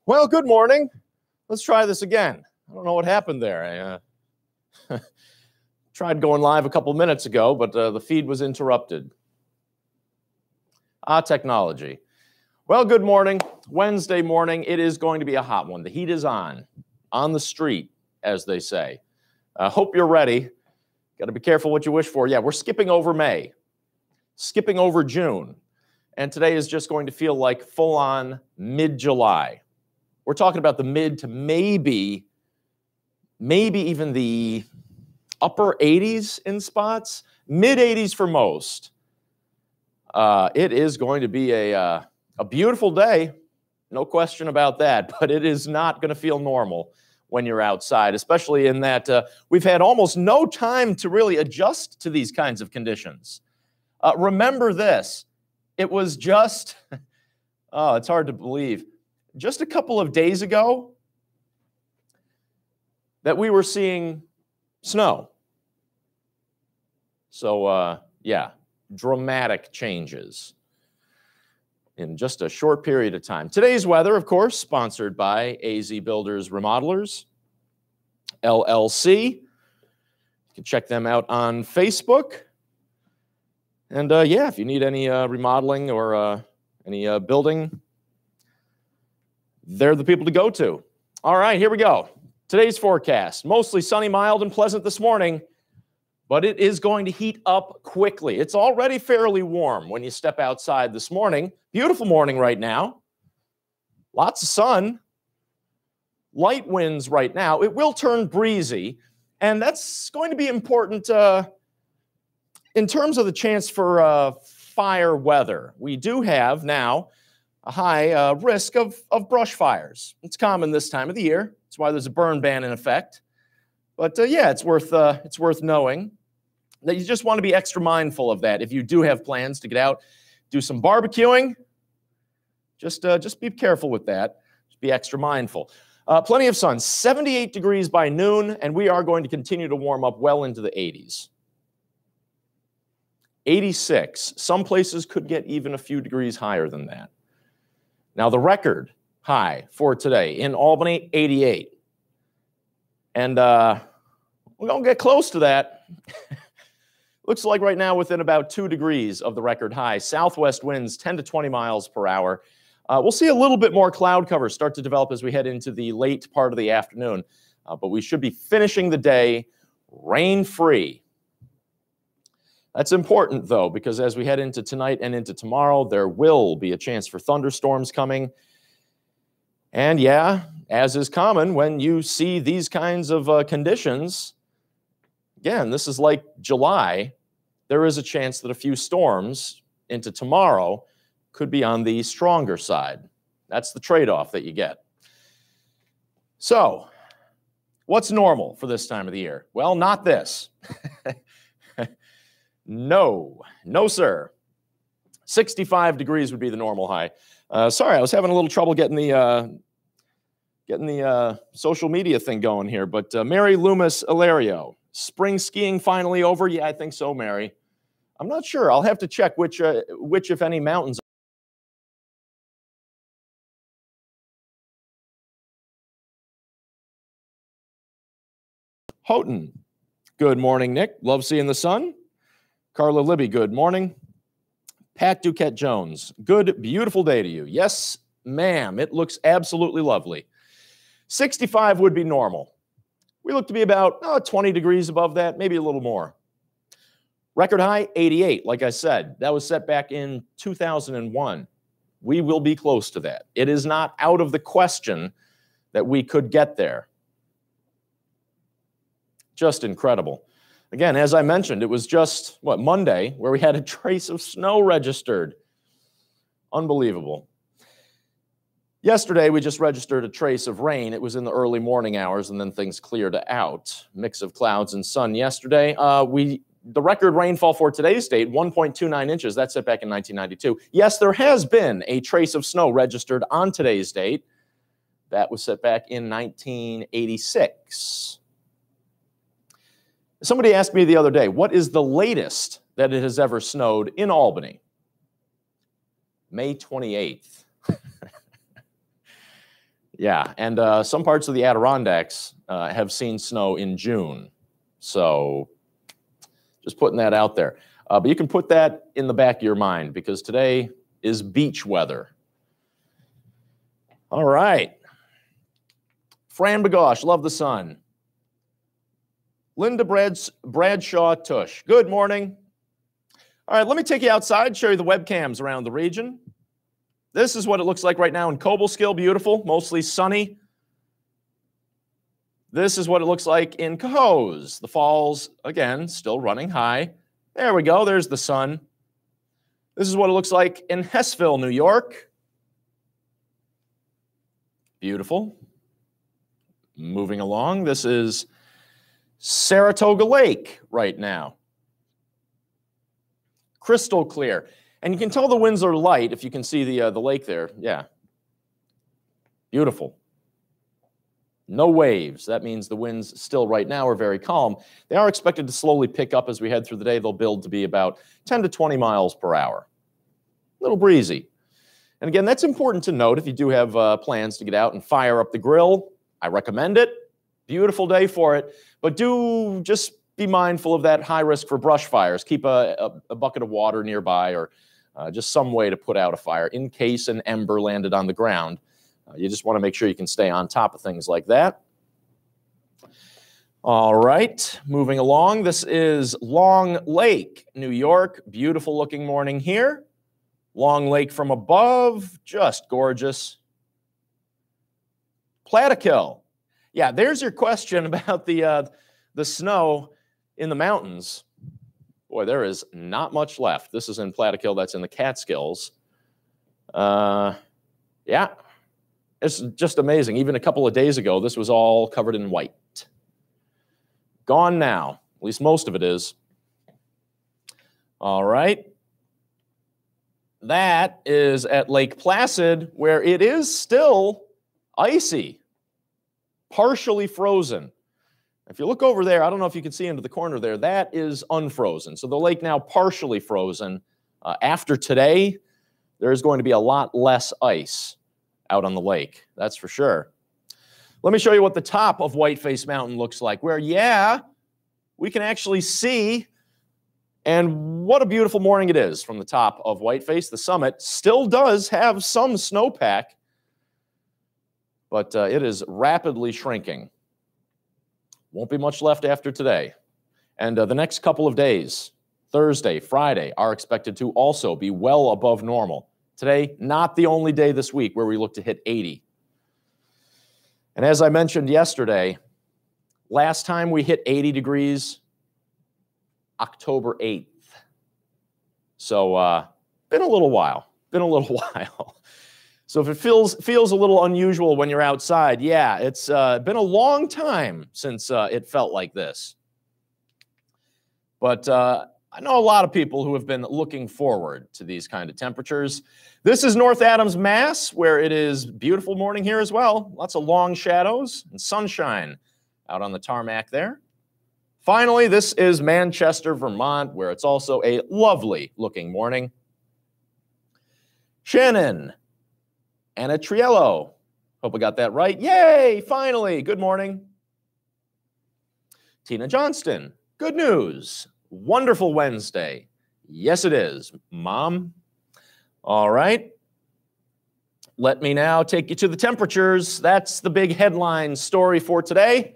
Well, good morning. Let's try this again. I don't know what happened there. I tried going live a couple minutes ago, but the feed was interrupted. Technology. Well, good morning. Wednesday morning. It is going to be a hot one. The heat is on the street, as they say. Hope you're ready. Got to be careful what you wish for. Yeah, we're skipping over May, skipping over June, and today is just going to feel like full-on mid-July. We're talking about the mid to maybe even the upper 80s in spots, mid 80s for most. It is going to be a beautiful day, no question about that, but it is not going to feel normal when you're outside, especially in that we've had almost no time to really adjust to these kinds of conditions. Remember this, it was just, it's hard to believe, just a couple of days ago that we were seeing snow. So, yeah, dramatic changes in just a short period of time. Today's weather, of course, sponsored by AZ Builders Remodelers, LLC. You can check them out on Facebook. And, yeah, if you need any remodeling or any building, they're the people to go to. All right, here we go. Today's forecast, mostly sunny, mild, and pleasant this morning, but it is going to heat up quickly. It's already fairly warm when you step outside this morning. Beautiful morning right now. Lots of sun. Light winds right now. It will turn breezy, and that's going to be important in terms of the chance for fire weather. We do have now a high risk of brush fires. It's common this time of the year. That's why there's a burn ban in effect. But yeah, it's worth knowing that you just want to be extra mindful of that. If you do have plans to get out, do some barbecuing, just be careful with that. Just be extra mindful. Plenty of sun, 78 degrees by noon, and we are going to continue to warm up well into the 80s. 86. Some places could get even a few degrees higher than that. Now, the record high for today in Albany, 88. And we're going to get close to that. Looks like right now within about 2 degrees of the record high. Southwest winds 10 to 20 miles per hour. We'll see a little bit more cloud cover start to develop as we head into the late part of the afternoon. But we should be finishing the day rain-free. That's important, though, because as we head into tonight and into tomorrow, there will be a chance for thunderstorms coming. And yeah, as is common when you see these kinds of conditions, again, this is like July, there is a chance that a few storms into tomorrow could be on the stronger side. That's the trade-off that you get. So, what's normal for this time of the year? Well, not this. No, sir. 65 degrees would be the normal high. Sorry, I was having a little trouble getting the social media thing going here. But Mary Loomis Ilario, spring skiing finally over? Yeah, I think so, Mary. I'm not sure. I'll have to check which if any, mountains. Houghton. Good morning, Nick. Love seeing the sun. Carla Libby, good morning. Pat Duquette Jones, good, beautiful day to you. Yes, ma'am, it looks absolutely lovely. 65 would be normal. We look to be about 20 degrees above that, maybe a little more. Record high, 88, like I said. That was set back in 2001. We will be close to that. It is not out of the question that we could get there. Just incredible. Again, as I mentioned, it was just, Monday, where we had a trace of snow registered. Unbelievable. Yesterday, we just registered a trace of rain. It was in the early morning hours, and then things cleared out. Mix of clouds and sun yesterday. The record rainfall for today's date, 1.29 inches. That's set back in 1992. Yes, there has been a trace of snow registered on today's date. That was set back in 1986. Somebody asked me the other day, what is the latest that it has ever snowed in Albany? May 28th. Yeah, and some parts of the Adirondacks have seen snow in June. So just putting that out there. But you can put that in the back of your mind because today is beach weather. All right. Fran Bagosh, love the sun. Linda Bradshaw Tush, good morning. All right, let me take you outside, show you the webcams around the region. This is what it looks like right now in Cobleskill, beautiful, mostly sunny. This is what it looks like in Cohoes. The falls, again, still running high. There we go, there's the sun. This is what it looks like in Hessville, New York. Beautiful. Moving along, this is Saratoga Lake right now. Crystal clear. And you can tell the winds are light if you can see the lake there. Yeah. Beautiful. No waves. That means the winds still right now are very calm. They are expected to slowly pick up as we head through the day. They'll build to be about 10 to 20 miles per hour. A little breezy. And again, that's important to note if you do have plans to get out and fire up the grill. I recommend it. Beautiful day for it. But do just be mindful of that high risk for brush fires. Keep a bucket of water nearby or just some way to put out a fire in case an ember landed on the ground. You just want to make sure you can stay on top of things like that. All right, moving along. This is Long Lake, New York. Beautiful looking morning here. Long Lake from above, just gorgeous. Plattekill. Yeah, there's your question about the snow in the mountains. Boy, there is not much left. This is in Plattekill. That's in the Catskills. Yeah, it's just amazing. Even a couple of days ago, this was all covered in white. Gone now. At least most of it is. All right. That is at Lake Placid, where it is still icy, partially frozen. If you look over there, I don't know if you can see into the corner there, that is unfrozen. So the lake now partially frozen. After today, there's going to be a lot less ice out on the lake. That's for sure. Let me show you what the top of Whiteface Mountain looks like, where, yeah, we can actually see, and what a beautiful morning it is from the top of Whiteface. The summit still does have some snowpack, but it is rapidly shrinking. Won't be much left after today. And the next couple of days, Thursday, Friday, are expected to also be well above normal. Today, not the only day this week where we look to hit 80. And as I mentioned yesterday, last time we hit 80 degrees, October 8th. So, been a little while. So if it feels a little unusual when you're outside, yeah, it's been a long time since it felt like this. But I know a lot of people who have been looking forward to these kind of temperatures. This is North Adams, Mass, where it is beautiful morning here as well. Lots of long shadows and sunshine out on the tarmac there. Finally, this is Manchester, Vermont, where it's also a lovely looking morning. Shannon. Anna Triello. Hope I got that right. Yay, finally. Good morning. Tina Johnston. Good news. Wonderful Wednesday. Yes, it is, Mom. All right. Let me now take you to the temperatures. That's the big headline story for today.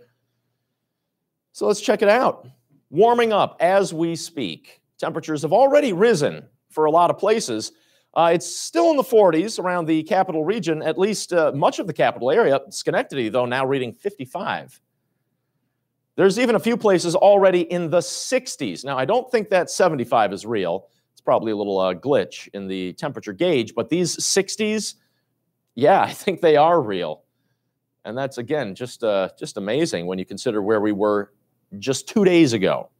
So let's check it out. Warming up as we speak. Temperatures have already risen for a lot of places. It's still in the 40s around the capital region, at least much of the capital area. Schenectady, though, now reading 55. There's even a few places already in the 60s. Now, I don't think that 75 is real. It's probably a little glitch in the temperature gauge, but these 60s, yeah, I think they are real. And that's, again, just amazing when you consider where we were just 2 days ago.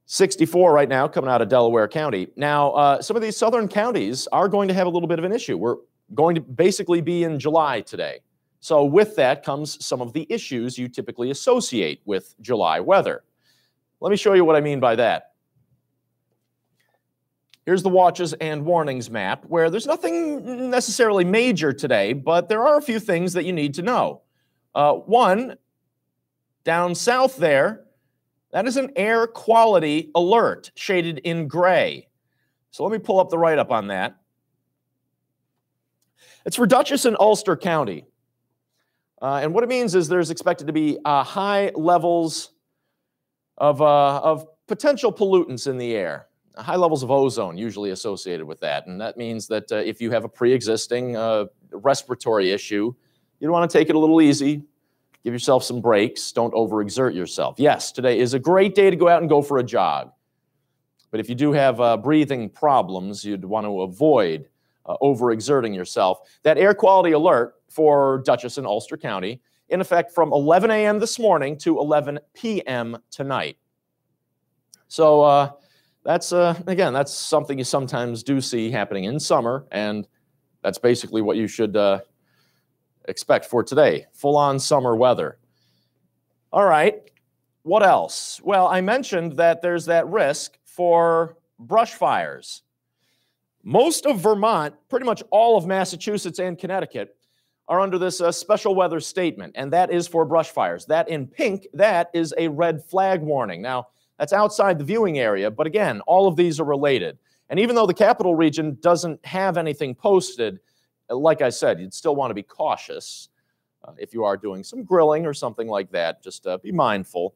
64 right now coming out of Delaware County. Now, some of these southern counties are going to have a little bit of an issue. We're going to basically be in July today. So with that comes some of the issues you typically associate with July weather. Let me show you what I mean by that. Here's the watches and warnings map, where there's nothing necessarily major today, but there are a few things that you need to know. One, down south there, that is an air quality alert, shaded in gray. So let me pull up the write-up on that. It's for Dutchess and Ulster County. And what it means is there's expected to be high levels of potential pollutants in the air. High levels of ozone usually associated with that. And that means that if you have a pre-existing respiratory issue, you'd want to take it a little easy, give yourself some breaks, don't overexert yourself. Yes, today is a great day to go out and go for a jog. But if you do have breathing problems, you'd want to avoid overexerting yourself. That air quality alert for Dutchess and Ulster County in effect from 11 a.m. this morning to 11 p.m. tonight. So that's, again, that's something you sometimes do see happening in summer, and that's basically what you should expect for today. Full-on summer weather. All right, what else? Well, I mentioned that there's that risk for brush fires. Most of Vermont, pretty much all of Massachusetts and Connecticut, are under this special weather statement, and that is for brush fires. That in pink, that is a red flag warning. Now, that's outside the viewing area, but again, all of these are related. And even though the capital region doesn't have anything posted, like I said, you'd still want to be cautious if you are doing some grilling or something like that. Just be mindful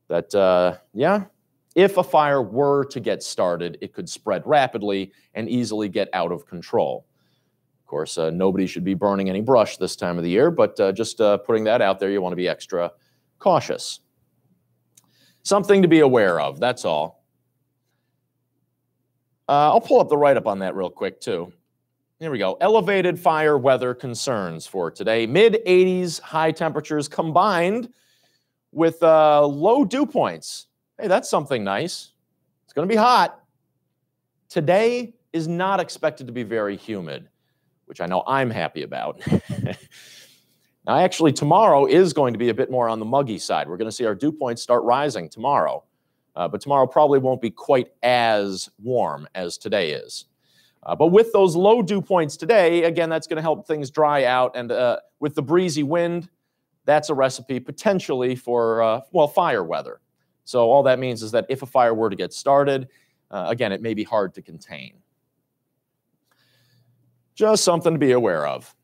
that, yeah, if a fire were to get started, it could spread rapidly and easily get out of control. Of course, nobody should be burning any brush this time of the year, but just putting that out there, you want to be extra cautious. Something to be aware of, that's all. I'll pull up the write-up on that real quick, too. Here we go. Elevated fire weather concerns for today. Mid-80s high temperatures combined with low dew points. Hey, that's something nice. It's going to be hot. Today is not expected to be very humid, which I know I'm happy about. Now, actually, tomorrow is going to be a bit more on the muggy side. We're going to see our dew points start rising tomorrow. But tomorrow probably won't be quite as warm as today is. But with those low dew points today, again, that's going to help things dry out. And with the breezy wind, that's a recipe potentially for, well, fire weather. So all that means is that if a fire were to get started, again, it may be hard to contain. Just something to be aware of.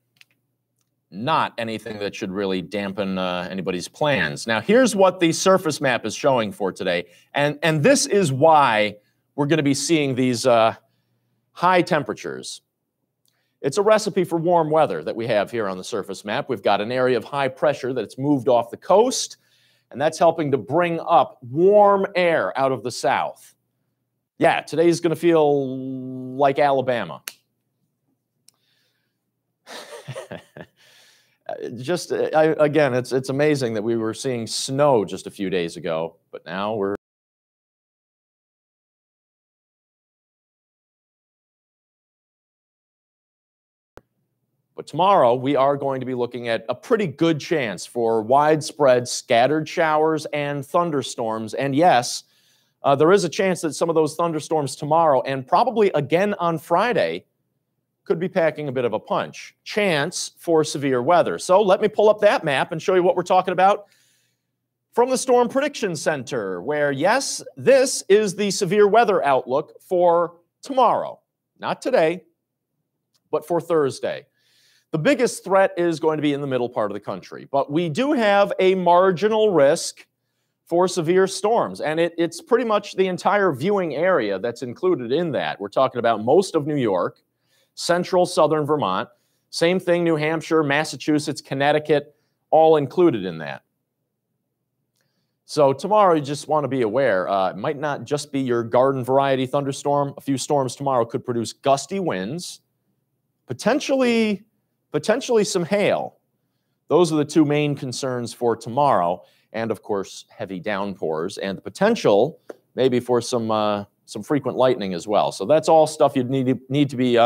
Not anything that should really dampen anybody's plans. Now, here's what the surface map is showing for today. And this is why we're going to be seeing these high temperatures. It's a recipe for warm weather that we have here on the surface map. We've got an area of high pressure that's moved off the coast, and that's helping to bring up warm air out of the south. Yeah, today's going to feel like Alabama. Just, again, it's amazing that we were seeing snow just a few days ago, but now we're... But tomorrow, we are going to be looking at a pretty good chance for widespread scattered showers and thunderstorms. And yes, there is a chance that some of those thunderstorms tomorrow and probably again on Friday could be packing a bit of a punch. Chance for severe weather. So let me pull up that map and show you what we're talking about from the Storm Prediction Center, where, yes, this is the severe weather outlook for tomorrow. Not today, but for Thursday. The biggest threat is going to be in the middle part of the country, but we do have a marginal risk for severe storms, and it's pretty much the entire viewing area that's included in that. We're talking about most of New York, central southern Vermont, same thing, New Hampshire, Massachusetts, Connecticut, all included in that. So tomorrow, you just want to be aware, it might not just be your garden variety thunderstorm. A few storms tomorrow could produce gusty winds, potentially some hail. Those are the two main concerns for tomorrow, and of course, heavy downpours and the potential maybe for some frequent lightning as well. So that's all stuff you'd need to be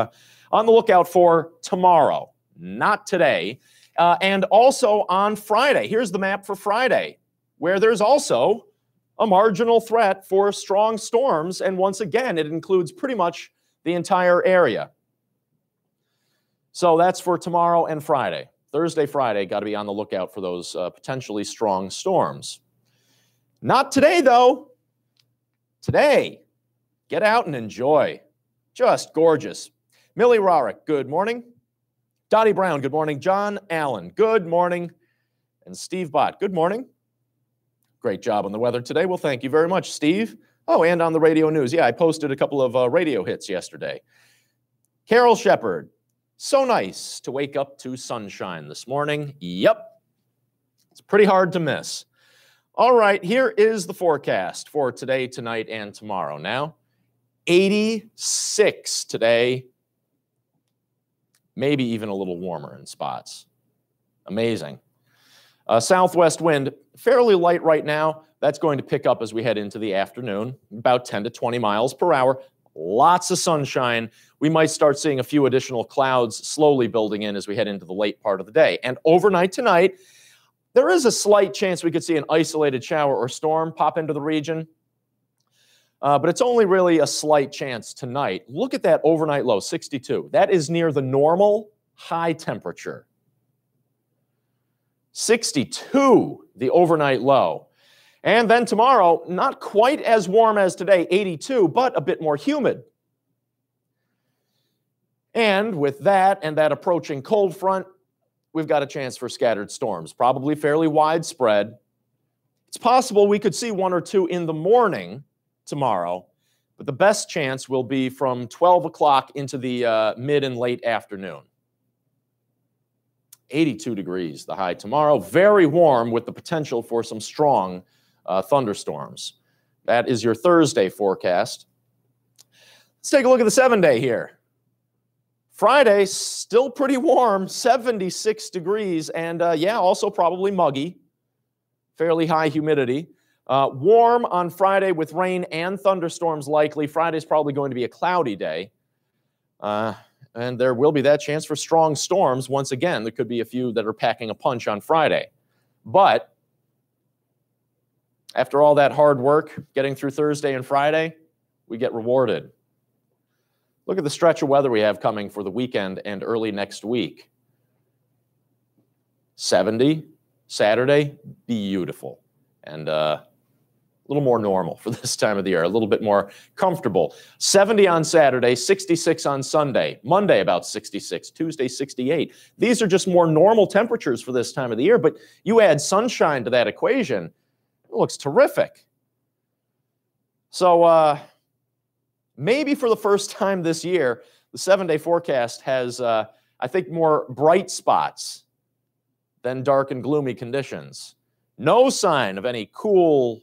on the lookout for tomorrow, not today. And also on Friday. Here's the map for Friday, where there's also a marginal threat for strong storms, and once again, it includes pretty much the entire area. So that's for tomorrow and Friday. Thursday, Friday, got to be on the lookout for those potentially strong storms. Not today, though. Today, get out and enjoy. Just gorgeous. Millie Rarick, good morning. Dottie Brown, good morning. John Allen, good morning. And Steve Bott, good morning. Great job on the weather today. Well, thank you very much, Steve. Oh, and on the radio news. Yeah, I posted a couple of radio hits yesterday. Carol Shepard, so nice to wake up to sunshine this morning. Yep. It's pretty hard to miss. All right, here is the forecast for today, tonight, and tomorrow. Now, 86 today, maybe even a little warmer in spots. Amazing. Southwest wind, fairly light right now. That's going to pick up as we head into the afternoon, about 10 to 20 miles per hour. Lots of sunshine. We might start seeing a few additional clouds slowly building in as we head into the late part of the day. And overnight tonight, there is a slight chance we could see an isolated shower or storm pop into the region. But it's only really a slight chance tonight. Look at that overnight low, 62. That is near the normal high temperature. 62, the overnight low. And then tomorrow, not quite as warm as today, 82, but a bit more humid. And with that and that approaching cold front, we've got a chance for scattered storms, probably fairly widespread. It's possible we could see one or two in the morning tomorrow, but the best chance will be from 12 o'clock into the mid and late afternoon. 82 degrees, the high tomorrow. Very warm with the potential for some strong thunderstorms. That is your Thursday forecast. Let's take a look at the 7-day here. Friday, still pretty warm, 76 degrees, and yeah, also probably muggy, fairly high humidity. Warm on Friday with rain and thunderstorms likely. Friday's probably going to be a cloudy day. And there will be that chance for strong storms. Once again, there could be a few that are packing a punch on Friday. But after all that hard work, getting through Thursday and Friday, we get rewarded. Look at the stretch of weather we have coming for the weekend and early next week. 70, Saturday, beautiful. And a little more normal for this time of the year, a little bit more comfortable. 70 on Saturday, 66 on Sunday. Monday, about 66. Tuesday, 68. These are just more normal temperatures for this time of the year, but you add sunshine to that equation, it looks terrific. So maybe for the first time this year, the 7-day forecast has, I think, more bright spots than dark and gloomy conditions. No sign of any cool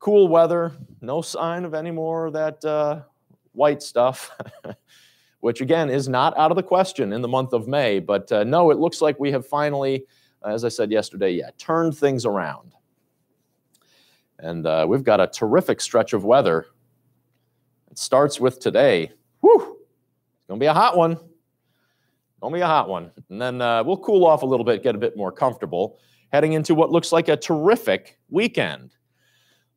weather. No sign of any more of that white stuff, which, again, is not out of the question in the month of May. But no, it looks like we have finally, as I said yesterday, yeah, turned things around. And we've got a terrific stretch of weather. It starts with today. Whew! It's going to be a hot one. Going to be a hot one. And then we'll cool off a little bit, get a bit more comfortable, heading into what looks like a terrific weekend.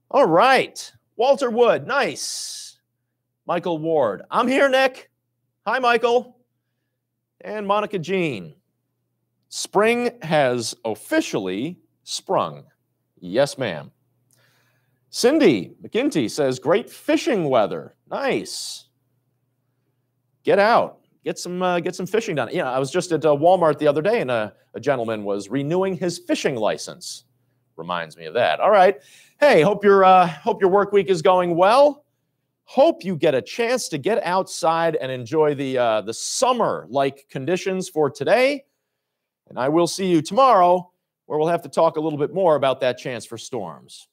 All right. Walter Wood, nice. Michael Ward, I'm here, Nick. Hi, Michael. And Monica Jean. Spring has officially sprung. Yes, ma'am. Cindy McGinty says, great fishing weather. Nice. Get out. Get some fishing done. Yeah, I was just at Walmart the other day, and a gentleman was renewing his fishing license. Reminds me of that. All right. Hey, hope your work week is going well. Hope you get a chance to get outside and enjoy the summer-like conditions for today. And I will see you tomorrow, where we'll have to talk a little bit more about that chance for storms.